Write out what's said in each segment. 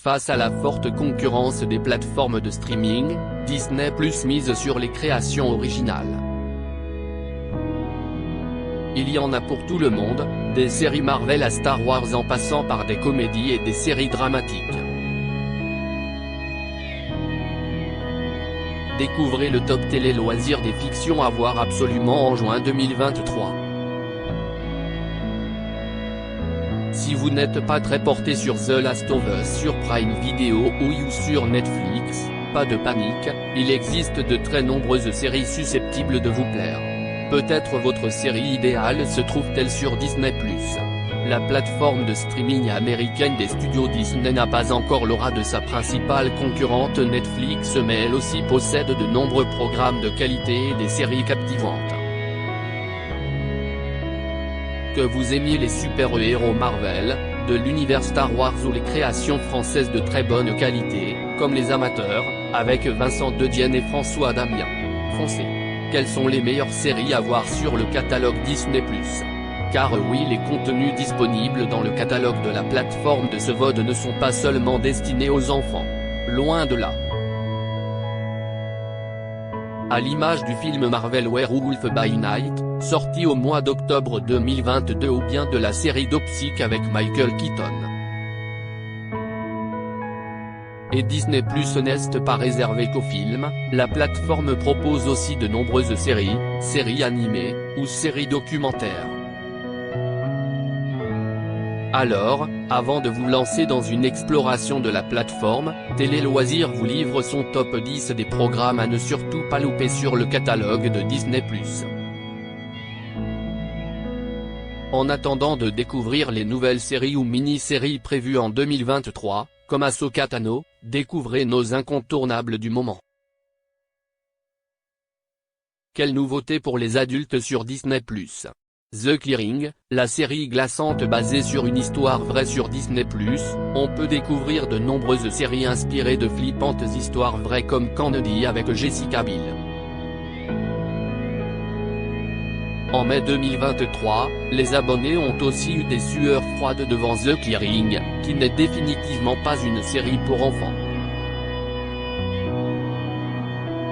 Face à la forte concurrence des plateformes de streaming, Disney+ mise sur les créations originales. Il y en a pour tout le monde, des séries Marvel à Star Wars en passant par des comédies et des séries dramatiques. Découvrez le top télé loisirs des fictions à voir absolument en juin 2023. Si vous n'êtes pas très porté sur The Last of Us sur Prime Video ou sur Netflix, pas de panique, il existe de très nombreuses séries susceptibles de vous plaire. Peut-être votre série idéale se trouve-t-elle sur Disney+. La plateforme de streaming américaine des studios Disney n'a pas encore l'aura de sa principale concurrente Netflix, mais elle aussi possède de nombreux programmes de qualité et des séries captivantes. Que vous aimiez les super-héros Marvel, de l'univers Star Wars ou les créations françaises de très bonne qualité, comme Les Amateurs, avec Vincent Dedienne et François Damien. Foncez. Quelles sont les meilleures séries à voir sur le catalogue Disney+. Car oui, les contenus disponibles dans le catalogue de la plateforme de SVOD ne sont pas seulement destinés aux enfants. Loin de là. À l'image du film Marvel Werewolf by Night, sorti au mois d'octobre 2022 ou bien de la série Dopsic avec Michael Keaton. Et Disney+ n'est pas réservé qu'aux films, la plateforme propose aussi de nombreuses séries animées, ou séries documentaires. Alors, avant de vous lancer dans une exploration de la plateforme, Télé Loisirs vous livre son top 10 des programmes à ne surtout pas louper sur le catalogue de Disney+. En attendant de découvrir les nouvelles séries ou mini-séries prévues en 2023, comme Ahsoka Tano, découvrez nos incontournables du moment. Quelle nouveauté pour les adultes sur Disney+. The Clearing, la série glaçante basée sur une histoire vraie sur Disney+, on peut découvrir de nombreuses séries inspirées de flippantes histoires vraies comme Kennedy avec Jessica Biel. En mai 2023, les abonnés ont aussi eu des sueurs froides devant The Clearing, qui n'est définitivement pas une série pour enfants.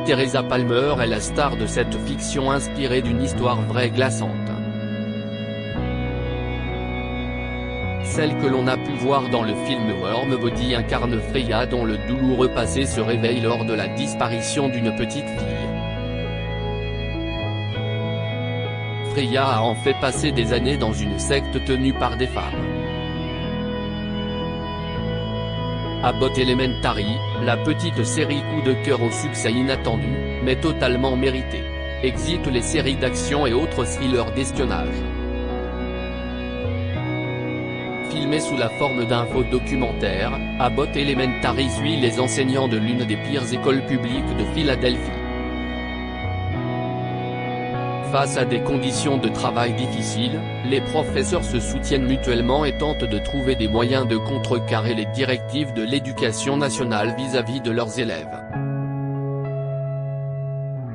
Teresa Palmer est la star de cette fiction inspirée d'une histoire vraie glaçante. Celle que l'on a pu voir dans le film Wormbody incarne Freya dont le douloureux passé se réveille lors de la disparition d'une petite fille. Freya a en fait passé des années dans une secte tenue par des femmes. Abbott Elementary, la petite série coup de cœur au succès inattendu, mais totalement mérité. Exit les séries d'action et autres thrillers d'espionnage. Filmé sous la forme d'un faux documentaire, Abbott Elementary suit les enseignants de l'une des pires écoles publiques de Philadelphie. Face à des conditions de travail difficiles, les professeurs se soutiennent mutuellement et tentent de trouver des moyens de contrecarrer les directives de l'éducation nationale vis-à-vis de leurs élèves.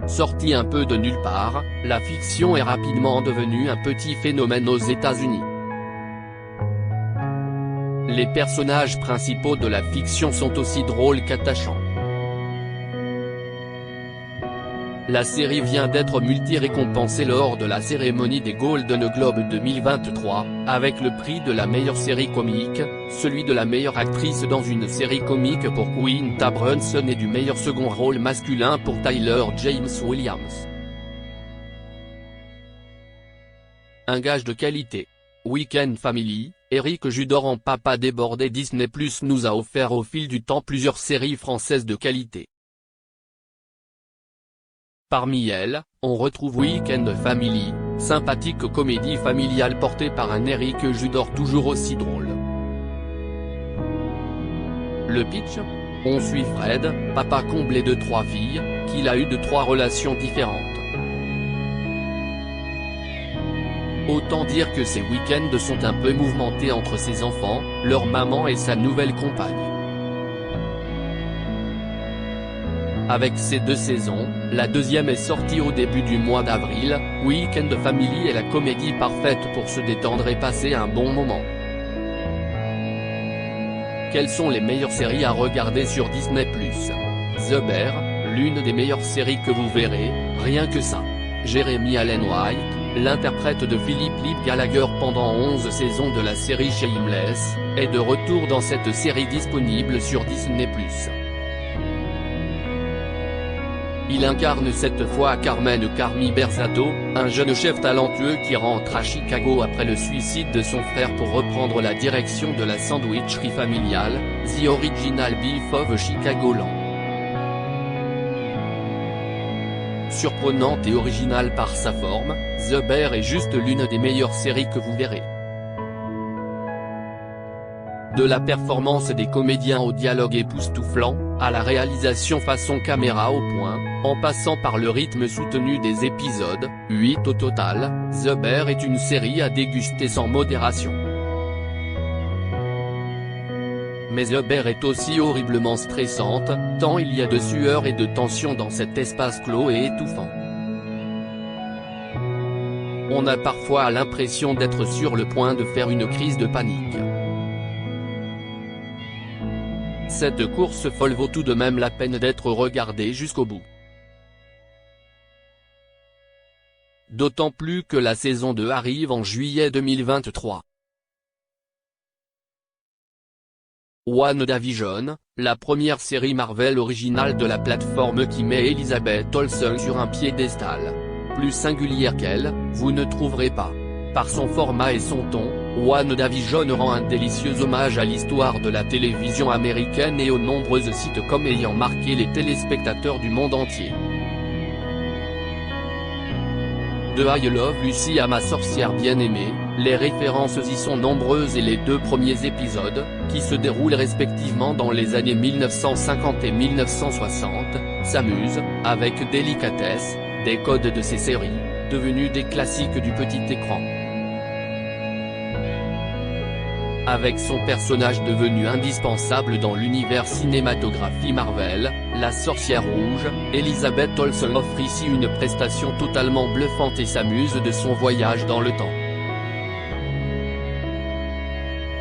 Sortie un peu de nulle part, la fiction est rapidement devenue un petit phénomène aux États-Unis. Les personnages principaux de la fiction sont aussi drôles qu'attachants. La série vient d'être multi-récompensée lors de la cérémonie des Golden Globes 2023, avec le prix de la meilleure série comique, celui de la meilleure actrice dans une série comique pour Quinta Brunson et du meilleur second rôle masculin pour Tyler James Williams. Un gage de qualité. Week-end Family, Eric Judor en papa débordé Disney+ nous a offert au fil du temps plusieurs séries françaises de qualité. Parmi elles, on retrouve Week-end Family, sympathique comédie familiale portée par un Eric Judor toujours aussi drôle. Le pitch ? On suit Fred, papa comblé de 3 filles, qu'il a eu de 3 relations différentes. Autant dire que ces week-ends sont un peu mouvementés entre ses enfants, leur maman et sa nouvelle compagne. Avec ces 2 saisons, la deuxième est sortie au début du mois d'avril, Week-end Family est la comédie parfaite pour se détendre et passer un bon moment. Quelles sont les meilleures séries à regarder sur Disney+. The Bear, l'une des meilleures séries que vous verrez, rien que ça. Jeremy Allen White, l'interprète de Philip Lip Gallagher pendant 11 saisons de la série Shameless, est de retour dans cette série disponible sur Disney+. Il incarne cette fois Carmen Carmi Berzato, un jeune chef talentueux qui rentre à Chicago après le suicide de son frère pour reprendre la direction de la sandwicherie familiale, The Original Beef of Chicagoland. Surprenante et originale par sa forme, The Bear est juste l'une des meilleures séries que vous verrez. De la performance des comédiens au dialogue époustouflant, à la réalisation façon caméra au point, en passant par le rythme soutenu des épisodes, 8 au total, The Bear est une série à déguster sans modération. Mais The Bear est aussi horriblement stressante, tant il y a de sueur et de tension dans cet espace clos et étouffant. On a parfois l'impression d'être sur le point de faire une crise de panique. Cette course folle vaut tout de même la peine d'être regardée jusqu'au bout. D'autant plus que la saison 2 arrive en juillet 2023. WandaVision, la première série Marvel originale de la plateforme qui met Elizabeth Olsen sur un piédestal. Plus singulière qu'elle, vous ne trouverez pas. Par son format et son ton, WandaVision rend un délicieux hommage à l'histoire de la télévision américaine et aux nombreuses sitcoms ayant marqué les téléspectateurs du monde entier. De I Love Lucy à Ma sorcière bien-aimée, les références y sont nombreuses et les deux premiers épisodes, qui se déroulent respectivement dans les années 1950 et 1960, s'amusent, avec délicatesse, des codes de ces séries, devenues des classiques du petit écran. Avec son personnage devenu indispensable dans l'univers cinématographie Marvel, la sorcière rouge, Elizabeth Olsen offre ici une prestation totalement bluffante et s'amuse de son voyage dans le temps.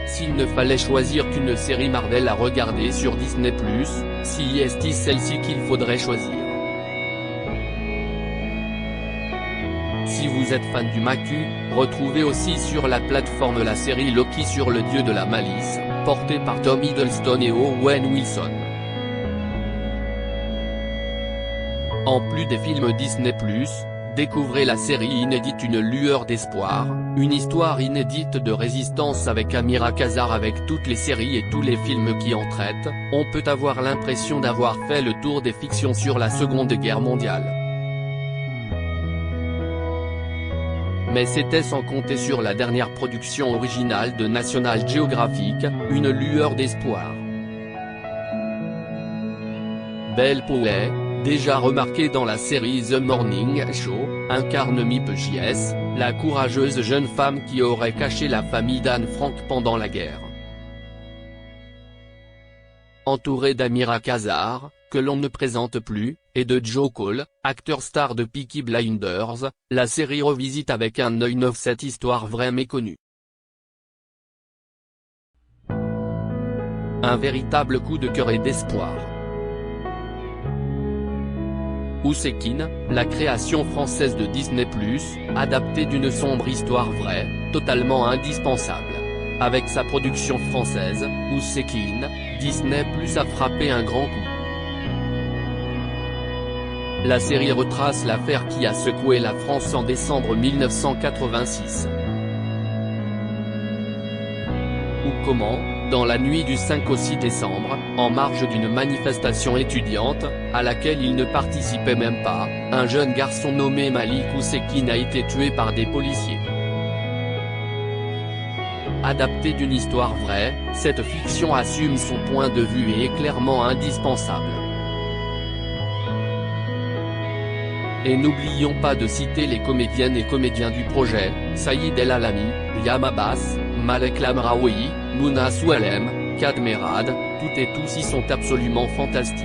S'il ne fallait choisir qu'une série Marvel à regarder sur Disney+, si est celle-ci qu'il faudrait choisir. Si vous êtes fan du macu, retrouvez aussi sur la plateforme la série Loki sur le dieu de la malice, portée par Tom Hiddleston et Owen Wilson. En plus des films Disney+, découvrez la série inédite Une lueur d'espoir, une histoire inédite de résistance avec Amira Kazar. Avec toutes les séries et tous les films qui en traitent, on peut avoir l'impression d'avoir fait le tour des fictions sur la Seconde Guerre mondiale. Mais c'était sans compter sur la dernière production originale de National Geographic, Une lueur d'espoir. Belle Powey, déjà remarquée dans la série The Morning Show, incarne Mipe J.S., la courageuse jeune femme qui aurait caché la famille d'Anne Frank pendant la guerre. Entourée d'Amira Kazar, que l'on ne présente plus, et de Joe Cole, acteur star de Peaky Blinders, la série revisite avec un œil neuf cette histoire vraie méconnue. Un véritable coup de cœur et d'espoir. Oussekine, la création française de Disney+, adaptée d'une sombre histoire vraie, totalement indispensable. Avec sa production française, Oussekine, Disney+ a frappé un grand coup. La série retrace l'affaire qui a secoué la France en décembre 1986. Ou comment, dans la nuit du 5 au 6 décembre, en marge d'une manifestation étudiante, à laquelle il ne participait même pas, un jeune garçon nommé Malik Oussekine a été tué par des policiers. Adaptée d'une histoire vraie, cette fiction assume son point de vue et est clairement indispensable. Et n'oublions pas de citer les comédiennes et comédiens du projet, Saïd El Alami, Liam Abbas, Malek Lamraoui, Mouna Soualem, Kad Merad, toutes et tous y sont absolument fantastiques.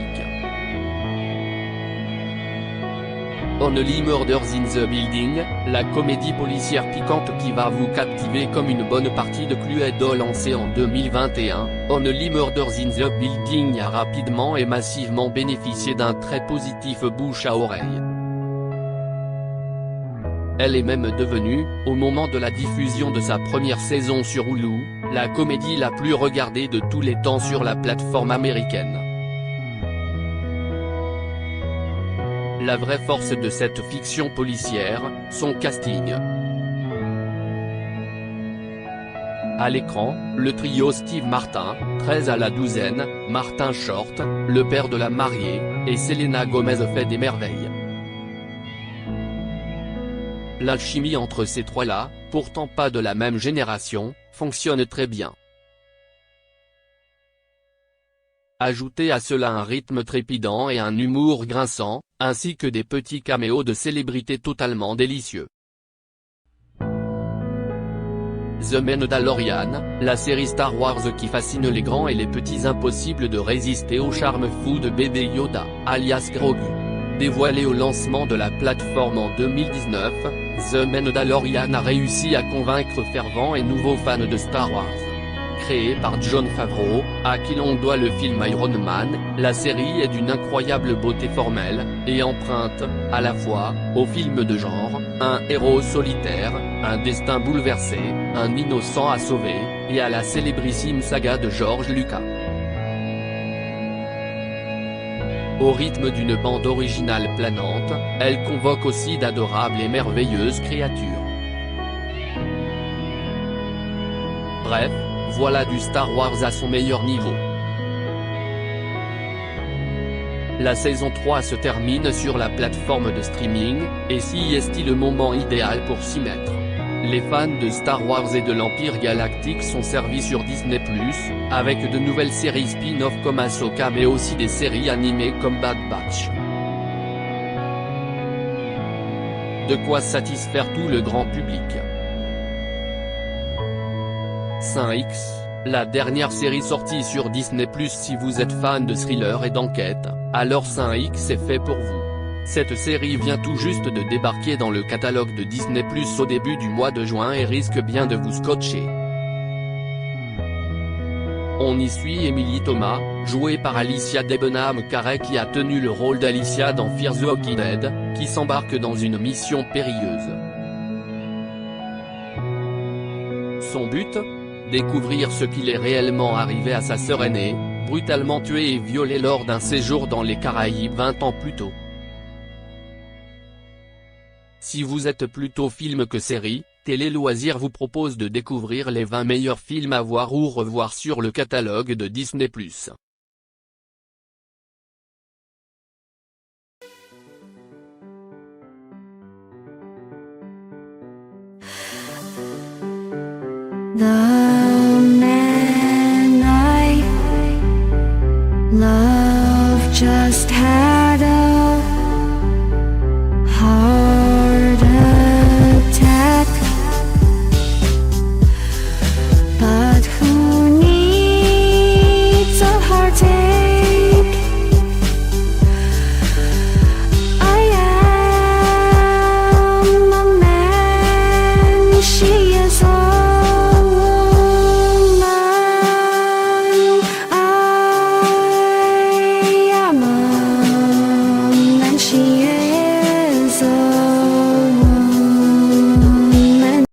Only Murders in the Building, la comédie policière piquante qui va vous captiver comme une bonne partie de Cluedo lancée en 2021, Only Murders in the Building a rapidement et massivement bénéficié d'un très positif bouche à oreille. Elle est même devenue, au moment de la diffusion de sa première saison sur Hulu, la comédie la plus regardée de tous les temps sur la plateforme américaine. La vraie force de cette fiction policière, son casting. À l'écran, le trio Steve Martin, 13 à la douzaine, Martin Short, le père de la mariée, et Selena Gomez fait des merveilles. L'alchimie entre ces trois-là, pourtant pas de la même génération, fonctionne très bien. Ajoutez à cela un rythme trépidant et un humour grinçant, ainsi que des petits caméos de célébrités totalement délicieux. The Mandalorian, la série Star Wars qui fascine les grands et les petits, impossible de résister au charme fou de bébé Yoda, alias Grogu. Dévoilé au lancement de la plateforme en 2019, The Mandalorian a réussi à convaincre fervents et nouveaux fans de Star Wars. Créée par Jon Favreau, à qui l'on doit le film Iron Man, la série est d'une incroyable beauté formelle, et emprunte, à la fois, au film de genre, un héros solitaire, un destin bouleversé, un innocent à sauver, et à la célébrissime saga de George Lucas. Au rythme d'une bande originale planante, elle convoque aussi d'adorables et merveilleuses créatures. Bref, voilà du Star Wars à son meilleur niveau. La saison 3 se termine sur la plateforme de streaming, et si est-il le moment idéal pour s'y mettre. Les fans de Star Wars et de l'Empire Galactique sont servis sur Disney+, avec de nouvelles séries spin-off comme Ahsoka mais aussi des séries animées comme Bad Batch. De quoi satisfaire tout le grand public. 5X, la dernière série sortie sur Disney+. Si vous êtes fan de thriller et d'enquête, alors 5X est fait pour vous. Cette série vient tout juste de débarquer dans le catalogue de Disney+ au début du mois de juin et risque bien de vous scotcher. On y suit Emily Thomas, jouée par Alicia Debnam-Carey qui a tenu le rôle d'Alicia dans Fear the Walking Dead, qui s'embarque dans une mission périlleuse. Son but ? Découvrir ce qu'il est réellement arrivé à sa sœur aînée, brutalement tuée et violée lors d'un séjour dans les Caraïbes 20 ans plus tôt. Si vous êtes plutôt film que série, Télé Loisirs vous propose de découvrir les 20 meilleurs films à voir ou revoir sur le catalogue de Disney+. 나